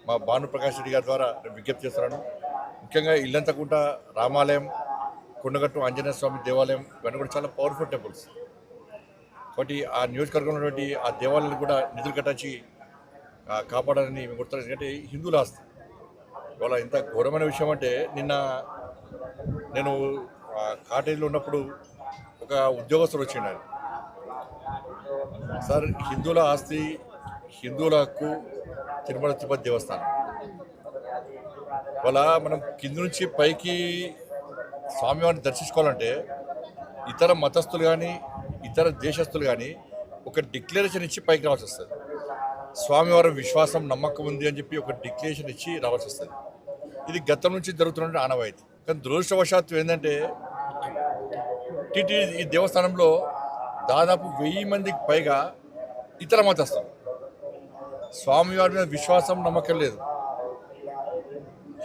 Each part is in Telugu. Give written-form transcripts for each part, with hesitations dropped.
మా భానుప్రకాష్ రెడ్డి గారి ద్వారా నేను విజ్ఞప్తి చేస్తున్నాను. ముఖ్యంగా ఇల్లంతకుంట రామాలయం, కొండగట్టు ఆంజనేయ స్వామి దేవాలయం ఇవన్నీ కూడా చాలా పవర్ఫుల్ టెంపుల్స్. కాబట్టి ఆ నియోజకవర్గంలో ఉన్నటువంటి ఆ దేవాలయాలు కూడా నిధులు కట్టించి కాపాడాలని మేము కోరుతున్నాం. ఎందుకంటే హిందువుల ఆస్తి. ఇవాళ ఇంత ఘోరమైన విషయం అంటే నిన్న నేను కాటేజీలో ఉన్నప్పుడు ఒక ఉద్యోగస్తుడు వచ్చిండు. ఆయన సార్, హిందువుల ఆస్తి, హిందువుల హక్కు తిరుమల తిరుపతి దేవస్థానం. వాళ్ళ మనం కింద నుంచి పైకి స్వామివారిని దర్శించుకోవాలంటే ఇతర మతస్థులు కానీ ఇతర దేశస్తులు కానీ ఒక డిక్లరేషన్ ఇచ్చి పైకి రావాల్సి వస్తుంది. స్వామివారి విశ్వాసం నమ్మకం ఉంది అని చెప్పి ఒక డిక్లరేషన్ ఇచ్చి రావాల్సి వస్తుంది. ఇది గతం నుంచి జరుగుతున్న ఆనవాయితీ. కానీ దురదృష్టవశాత్తు ఏంటంటే ఈ దేవస్థానంలో దాదాపు 1000 మందికి పైగా ఇతర మతస్థులు. స్వామివారి మీద విశ్వాసం నమ్మకం లేదు.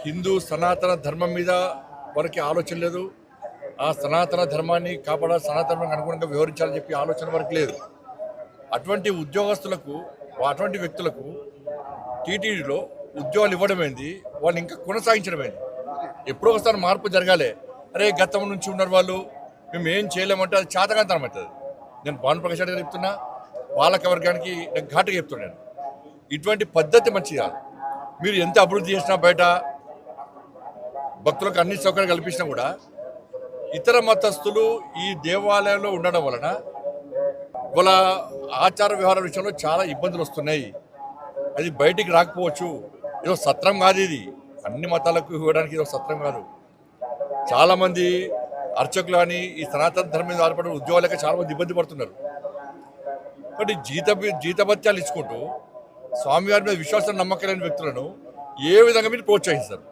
హిందూ సనాతన ధర్మం మీద వారికి ఆలోచన లేదు. ఆ సనాతన ధర్మాన్ని కాపాడాలి, సనాతనానికి అనుగుణంగా వ్యవహరించాలని చెప్పి ఆలోచన వరకు లేదు. అటువంటి ఉద్యోగస్తులకు, అటువంటి వ్యక్తులకు టీటీడీలో ఉద్యోగాలు ఇవ్వడమైంది, వాళ్ళు ఇంకా కొనసాగించడమైంది. ఎప్పుడో ఒకసారి మార్పు జరగాలి. అరే గతం నుంచి ఉన్నారు వాళ్ళు, మేము ఏం చేయలేమంటే అది చేతకాంతనం అవుతుంది. నేను భానుప్రకాష్ రెడ్డి గారు చెప్తున్నా, పాలక వర్గానికి నేను ఘాటుగా చెప్తున్నాను, ఇటువంటి పద్ధతి మంచిది కాదు. మీరు ఎంత అభివృద్ధి చేసినా, బయట భక్తులకు అన్ని సౌకర్యాలు కల్పించినా కూడా ఇతర మతస్థులు ఈ దేవాలయంలో ఉండడం వలన వాళ్ళ ఆచార వ్యవహారాల విషయంలో చాలా ఇబ్బందులు వస్తున్నాయి. అది బయటికి రాకపోవచ్చు. ఏదో సత్రం కాదు ఇది, అన్ని మతాలకు ఇవ్వడానికి ఇది సత్రం కాదు. చాలామంది అర్చకులు కానీ ఈ సనాతన ధర్మం మీద ఆధారపడిన ఉద్యోగాలకి చాలామంది ఇబ్బంది పడుతున్నారు. కాబట్టి జీతభత్యాలు ఇచ్చుకుంటూ స్వామివారి మీద విశ్వాసం నమ్మకం లేని వ్యక్తులను ఏ విధంగా మీరు ప్రోత్సహిస్తారు?